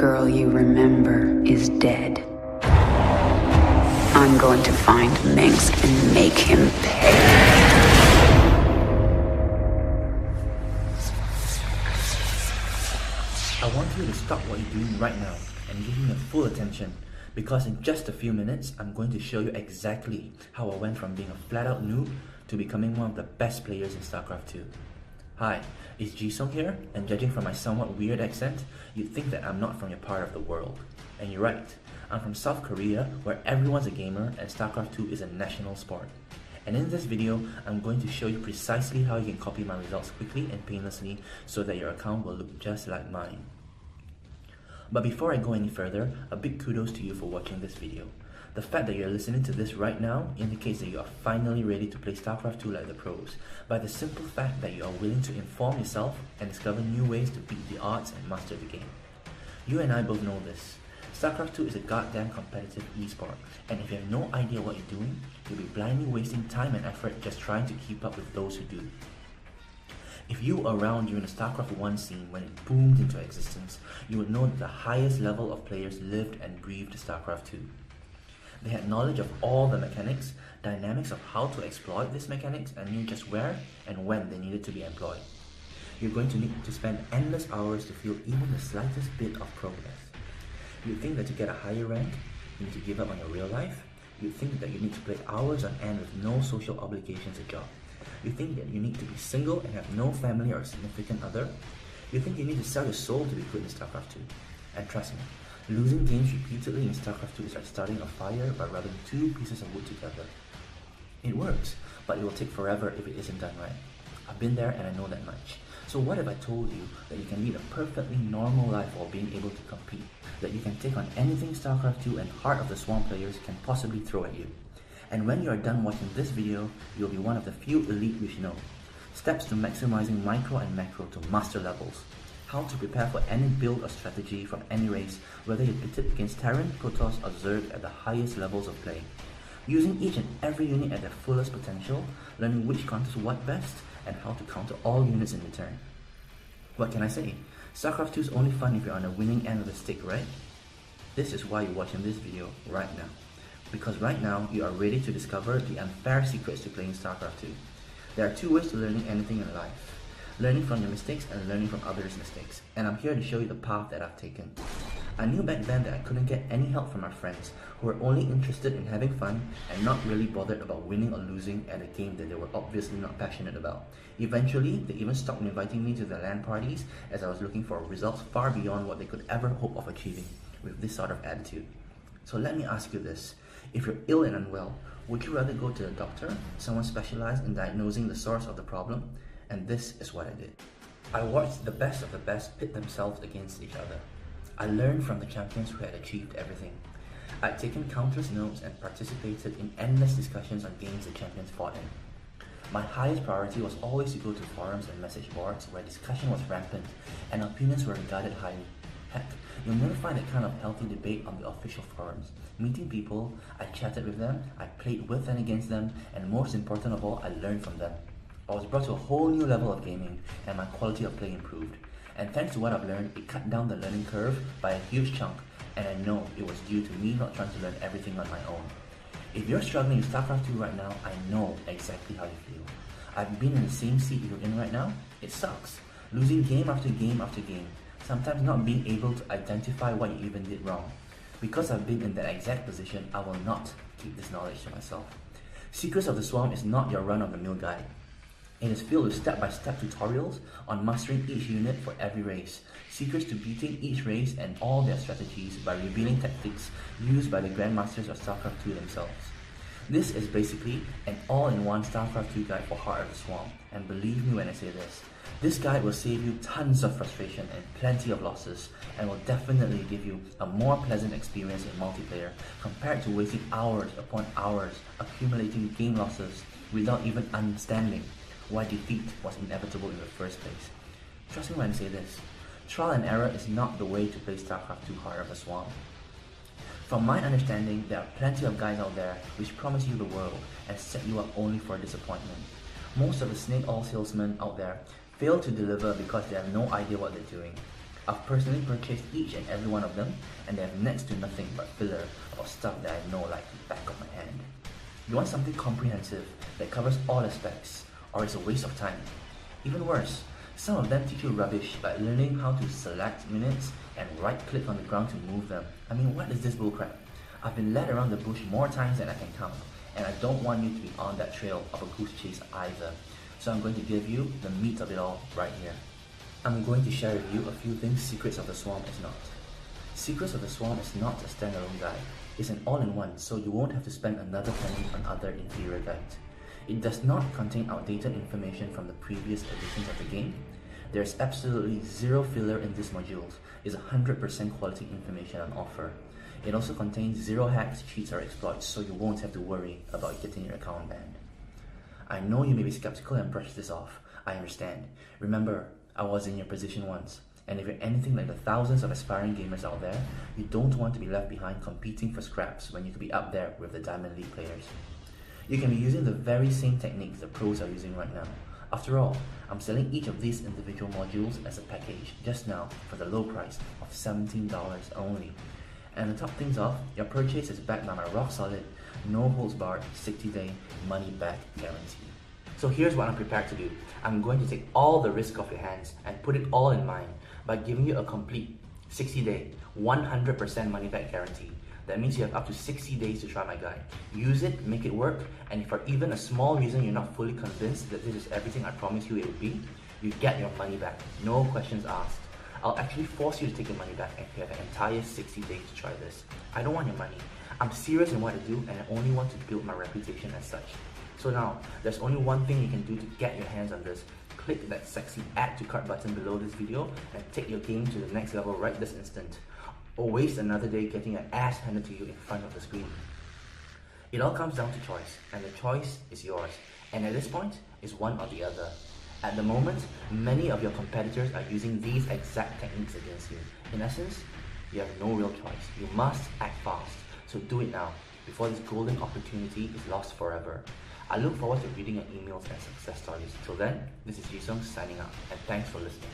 girl you remember is dead. I'm going to find Minsk and make him pay. I want you to stop what you're doing right now and give me your full attention, because in just a few minutes I'm going to show you exactly how I went from being a flat-out noob to becoming one of the best players in Starcraft 2. Hi, it's Jisung here, and judging from my somewhat weird accent, you'd think that I'm not from your part of the world. And you're right, I'm from South Korea, where everyone's a gamer and Starcraft 2 is a national sport. And in this video, I'm going to show you precisely how you can copy my results quickly and painlessly so that your account will look just like mine. But before I go any further, a big kudos to you for watching this video. The fact that you're listening to this right now indicates that you are finally ready to play Starcraft 2 like the pros, by the simple fact that you are willing to inform yourself and discover new ways to beat the odds and master the game. You and I both know this. Starcraft 2 is a goddamn competitive esport, and if you have no idea what you're doing, you'll be blindly wasting time and effort just trying to keep up with those who do. If you were around during the Starcraft 1 scene when it boomed into existence, you would know that the highest level of players lived and breathed Starcraft 2. They had knowledge of all the mechanics, dynamics of how to exploit these mechanics, and knew just where and when they needed to be employed. You're going to need to spend endless hours to feel even the slightest bit of progress. You think that to get a higher rank, you need to give up on your real life. You think that you need to play hours on end with no social obligations or job. You think that you need to be single and have no family or significant other. You think you need to sell your soul to be good in Starcraft 2. And trust me, losing games repeatedly in Starcraft 2 is like starting a fire by rubbing two pieces of wood together. It works, but it will take forever if it isn't done right. I've been there and I know that much. So what if I told you that you can lead a perfectly normal life while being able to compete? That you can take on anything Starcraft 2 and Heart of the Swarm players can possibly throw at you. And when you are done watching this video, you'll be one of the few elite you should know. Steps to maximizing micro and macro to master levels. How to prepare for any build or strategy from any race, whether you're pitted against Terran, Protoss or Zerg at the highest levels of play. Using each and every unit at their fullest potential, learning which counters what best, and how to counter all units in return. What can I say? Starcraft 2 is only fun if you're on the winning end of the stick, right? This is why you're watching this video right now. Because right now, you are ready to discover the unfair secrets to playing Starcraft 2. There are two ways to learning anything in life. Learning from your mistakes and learning from others' mistakes. And I'm here to show you the path that I've taken. I knew back then that I couldn't get any help from my friends, who were only interested in having fun and not really bothered about winning or losing at a game that they were obviously not passionate about. Eventually, they even stopped inviting me to their LAN parties as I was looking for results far beyond what they could ever hope of achieving with this sort of attitude. So let me ask you this. If you're ill and unwell, would you rather go to a doctor, someone specialized in diagnosing the source of the problem? And this is what I did. I watched the best of the best pit themselves against each other. I learned from the champions who had achieved everything. I'd taken countless notes and participated in endless discussions on games the champions fought in. My highest priority was always to go to forums and message boards where discussion was rampant and opinions were regarded highly. Heck, you'll never find that kind of healthy debate on the official forums. Meeting people, I chatted with them, I played with and against them, and most important of all, I learned from them. I was brought to a whole new level of gaming, and my quality of play improved. And thanks to what I've learned, it cut down the learning curve by a huge chunk, and I know it was due to me not trying to learn everything on my own. If you're struggling with Starcraft 2 right now, I know exactly how you feel. I've been in the same seat you're in right now. It sucks. Losing game after game after game. Sometimes not being able to identify what you even did wrong. Because I've been in that exact position, I will not keep this knowledge to myself. Secrets of the Swarm is not your run-of-the-mill guide. It is filled with step-by-step tutorials on mastering each unit for every race, secrets to beating each race and all their strategies by revealing tactics used by the Grandmasters of Starcraft 2 themselves. This is basically an all-in-one Starcraft 2 guide for Heart of the Swarm, and believe me when I say this guide will save you tons of frustration and plenty of losses, and will definitely give you a more pleasant experience in multiplayer compared to wasting hours upon hours accumulating game losses without even understanding why defeat was inevitable in the first place. Trust me when I say this, trial and error is not the way to play Starcraft 2 Heart of the Swarm. From my understanding, there are plenty of guys out there which promise you the world and set you up only for disappointment. Most of the snake oil salesmen out there fail to deliver because they have no idea what they're doing. I've personally purchased each and every one of them, and they have next to nothing but filler or stuff that I know like the back of my hand. You want something comprehensive that covers all aspects, or it's a waste of time. Even worse, some of them teach you rubbish like learning how to select minutes and right-click on the ground to move them. I mean, what is this bullcrap? I've been led around the bush more times than I can count, and I don't want you to be on that trail of a goose chase either. So I'm going to give you the meat of it all right here. I'm going to share with you a few things Secrets of the Swarm is not. Secrets of the Swarm is not a standalone guide. It's an all-in-one, so you won't have to spend another penny on other inferior guides. It does not contain outdated information from the previous editions of the game. There's absolutely zero filler in these modules. It's 100% quality information on offer. It also contains zero hacks, cheats, or exploits, so you won't have to worry about getting your account banned. I know you may be skeptical and brush this off. I understand. Remember, I was in your position once. And if you're anything like the thousands of aspiring gamers out there, you don't want to be left behind competing for scraps when you could be up there with the Diamond League players. You can be using the very same techniques the pros are using right now. After all, I'm selling each of these individual modules as a package just now for the low price of $17 only. And to top things off, your purchase is backed by my rock solid, no holds barred 60-day money back guarantee. So here's what I'm prepared to do. I'm going to take all the risk off your hands and put it all in mine by giving you a complete 60-day, 100% money back guarantee. That means you have up to 60 days to try my guide. Use it, make it work, and if for even a small reason you're not fully convinced that this is everything I promised you it would be, you get your money back, no questions asked. I'll actually force you to take your money back and you have an entire 60 days to try this. I don't want your money. I'm serious in what I do and I only want to build my reputation as such. So now, there's only one thing you can do to get your hands on this. Click that sexy add to cart button below this video and take your game to the next level right this instant. Or waste another day getting your ass handed to you in front of the screen. It all comes down to choice, and the choice is yours. And at this point, it's one or the other. At the moment, many of your competitors are using these exact techniques against you. In essence, you have no real choice. You must act fast. So do it now, before this golden opportunity is lost forever. I look forward to reading your emails and success stories. Till then, this is Jisung signing out, and thanks for listening.